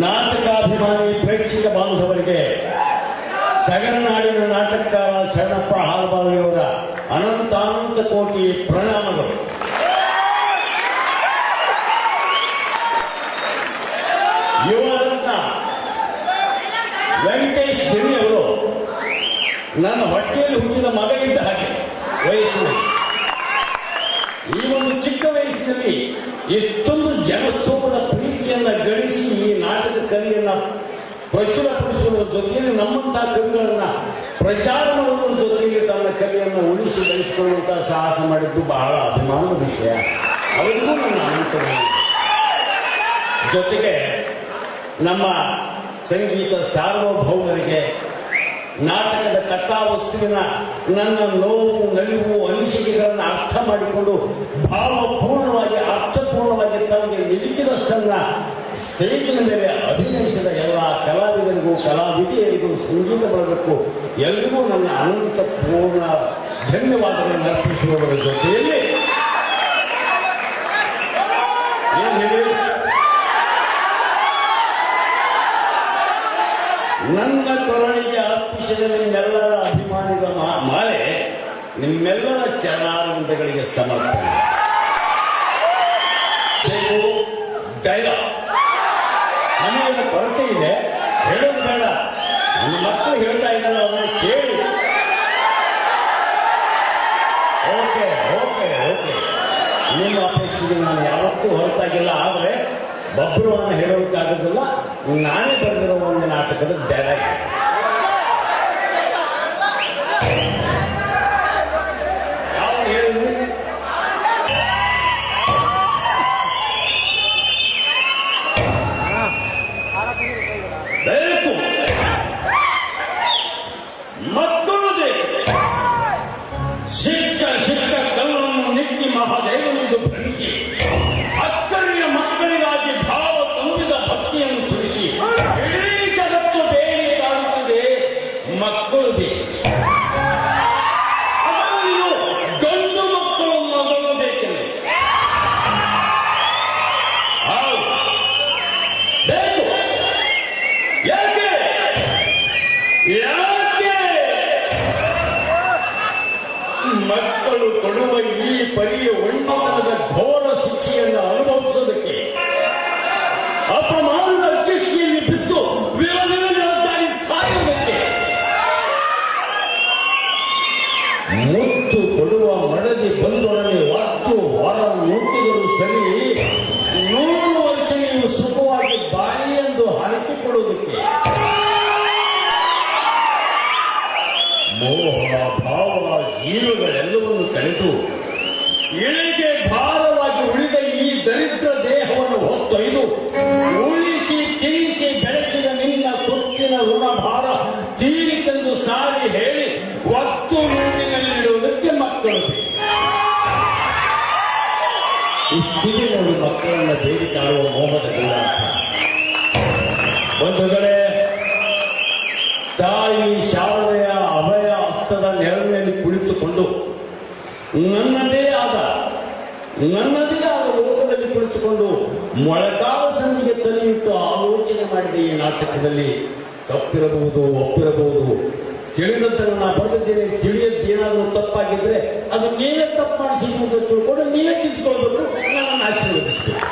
ನಾಟಕಾಭಿಮಾನಿ ಪ್ರೇಕ್ಷಕ ಬಾಂಧವರಿಗೆ ಸಗರನಾಡಿನ ನಾಟಕಕಾರ ಶರಣಪ್ಪ ಹಾಲಬಾವಿಯವರ ಅನಂತ ಕೋಟಿ ಪ್ರಣಾಮಗಳು. ಯುವರತ್ನ ವೆಂಕಟೇಶ್ ಸಿರಿ ಅವರು ನನ್ನ ಹೊಟ್ಟೆಯಲ್ಲಿ ಹುಟ್ಟಿದ ಮಗ ಇದ್ದ ಹಾಗೆ ವಯಸ್ಸಿನಲ್ಲಿ. ಈ ಒಂದು ಚಿಕ್ಕ ವಯಸ್ಸಿನಲ್ಲಿ ಎಷ್ಟೊಂದು ಜನಸ್ತೋಮದ ಪ್ರೀತಿಯನ್ನ ಗಳಿಸಿ ಈ ನಾಟಕ ಕಲೆಯನ್ನ ಪ್ರಚುರಪಡಿಸುವ ಜೊತೆಯಲ್ಲಿ ನಮ್ಮಂತಹ ಕವಿಗಳನ್ನ ಪ್ರಚಾರ ಮಾಡುವ ಜೊತೆಗೆ ತನ್ನ ಕಲೆಯನ್ನು ಉಳಿಸಿ ಬೆಳೆಸಿಕೊಳ್ಳುವಂತಹ ಸಾಹಸ ಮಾಡಿದ್ದು ಬಹಳ ಅಭಿಮಾನದ ವಿಷಯ. ಅವರಿಗೂ ನನ್ನ ಅನಂತ ಜೊತೆಗೆ ನಮ್ಮ ಸಂಗೀತ ಸಾರ್ವಭೌಮರಿಗೆ ನಾಟಕದ ಕಥಾವಸ್ತುವಿನ ನನ್ನ ನೋವು ನಲಿವು ಅನಿಸಿಕೆಗಳನ್ನು ಅರ್ಥ ಮಾಡಿಕೊಂಡು ಭಾವಪೂರ್ಣವಾಗಿ ಅರ್ಥಪೂರ್ಣವಾಗಿ ತಮಗೆ ನಿಲುಕಿದಷ್ಟನ್ನ ಸ್ಟೇಜಿನ ಮೇಲೆ ಅಭಿನಯಿಸಿದ ಎಲ್ಲ ಕಲಾವಿದರಿಗೂ ಕಲಾವಿದೆಯರಿಗೂ ಸಂಗೀತ ಬಳಗಕ್ಕೂ ಎಲ್ಲರಿಗೂ ನನ್ನ ಅನಂತ ಪೂರ್ಣ ಧನ್ಯವಾದಗಳನ್ನು ಅರ್ಪಿಸುವುದರ ಜೊತೆಯಲ್ಲಿ ಏನು ಹೇಳಿ ನನ್ನ ಕೊರಳಿಗೆ ಅರ್ಪಿಸಿದ ನಿಮ್ಮೆಲ್ಲರ ಅಭಿಮಾನಿಗಳ ಮಾಲೆ ನಿಮ್ಮೆಲ್ಲರ ಚರಣಾರವಿಂದಗಳಿಗೆ ಸಮರ್ಪಣೆ. ಡೈಲಾಗ್ ಸಮಯದ ಕೊರತೆ ಇದೆ, ಹೇಳೋದು ಬೇಡ. ನನ್ನ ಮಕ್ಕಳು ಹೇಳ್ತಾ ಇದ್ದಾರೆ, ಅವರನ್ನು ಕೇಳಿ. ಓಕೆ ಓಕೆ ಓಕೆ ನಿಮ್ಮ ಅಪೇಕ್ಷೆಗೆ ನಾನು ಯಾವತ್ತೂ ಹೊರತಾಗಿಲ್ಲ. ಆದರೆ ಬಬ್ರುವನ್ನು ಹೇಳೋದಕ್ಕಾಗೋದಿಲ್ಲ. ನಾನೇ ಬರೆದಿರೋ ಒಂದು ನಾಟಕದ ಡೈಲಾಗ್ ಯಾವುದು ಹೇಳಿದ್ರು ಬೇಕು, ಮಕ್ಕಳು ಬೇಕು. ಸಿಕ್ಕ ಸಿಕ್ಕ ಕಲ್ಲನ್ನು ನಿಕ್ಕಿ ಮಹಾದೇವನಿಗೆ ಭ್ರಮಿಸಿ ಅಕ್ಕರಿಯ ಮಕ್ಕಳಿಗಾಗಿ ಭಾವ ತುಂಬಿದ ಭಕ್ತಿಯನ್ನು ಸುರಿಸಿ ಇಡೀ ಜಗತ್ತು ಬೇರೆ ಕಾಣುತ್ತದೆ. ಮಕ್ಕಳು ಬೇಕು. ಅದರಲ್ಲಿಯೂ ಗಂಡು ಮಕ್ಕಳು ಮಗಳು ಬೇಕೆಂದು ಬೇಕು. ಯಾಕೆ ಯಾಕೆ ಮಕ್ಕಳು ಕೊಡುವ ಈ ಪರಿಯ ಉಣ್ಣತನದ ಘೋರ ಶಿಕ್ಷೆಯನ್ನು ಅನುಭವಿಸೋದಕ್ಕೆ ಅಪಮಾನದ ಅರ್ಚಿಸಿಯಲ್ಲಿ ಬಿದ್ದು ವಿಲವಿಲದಾಗಿ ಸಾಯುವುದಕ್ಕೆ ಮುತ್ತು ಕೊಡುವ ಮಡದಿ ಬಂದೊಡನೆ ಒತ್ತು ಹೊರ ಮುಟ್ಟಿದರೂ ಸರಿ 100 ವರ್ಷ ನೀವು ಸುಖವಾಗಿ ಬಾಯಿ ಎಂದು ಹರಕೆ ಕೊಡುವುದಕ್ಕೆ ಮೋಹ ಭಾವ ಜೀವಗಳೆಲ್ಲವನ್ನು ಕಳೆದು ಇಳಿಗೆ ಭಾರವಾಗಿ ಉಳಿದ ಈ ದರಿದ್ರ ದೇಹವನ್ನು ಹೊತ್ತೊಯ್ದು ಉಳಿಸಿ ತಿನಿಸಿ ಬೆಳೆಸಿದ ನಿನ್ನ ತುತ್ತಿನ ಋಣಭಾರ ತೀರಿತೆಂದು ಸಾರಿ ಹೇಳಿ ಒತ್ತು ನೀರಿನಲ್ಲಿಡುವುದಕ್ಕೆ ಮಕ್ಕಳು ಇಷ್ಟಿಗೆ ನೋಡಿ ಮಕ್ಕಳನ್ನ ಬೇಡಿ ಕಾಣುವ ಮೋಹದ ಗುಣಾರ್ಥ. ಬಂಧುಗಳೇ, ತಾಯಿ ಶಾಲೆಯ ಅಭಯ ಹಸ್ತದ ನೆರಳಿನಲ್ಲಿ ಕುಳಿತುಕೊಂಡು ನನ್ನದೇ ಆದ ಲೋಕದಲ್ಲಿ ಕುಳಿತುಕೊಂಡು ಮೊಳಕಾಲ ಸಂಧಿಗೆ ತಲೆಯಿಟ್ಟು ಆಲೋಚನೆ ಮಾಡಿದ ಈ ನಾಟಕದಲ್ಲಿ ತಪ್ಪಿರಬಹುದು, ಒಪ್ಪಿರಬಹುದು. ತಿಳಿದಂತೆ ನಾ ಬರೆದಿದ್ದೇನೆ. ತಿಳಿಯದ್ದೇನಾದರೂ ತಪ್ಪಾಗಿದ್ರೆ ಅದು ನೀವೇ ತಪ್ಪು ಮಾಡಿಸಿ ತಿಳ್ಕೊಂಡು ನೀವೇ ತಿಳ್ಕೊಳ್ಬೇಕು. ನನ್ನನ್ನು ಆಶೀರ್ವದಿಸ್ತೇನೆ.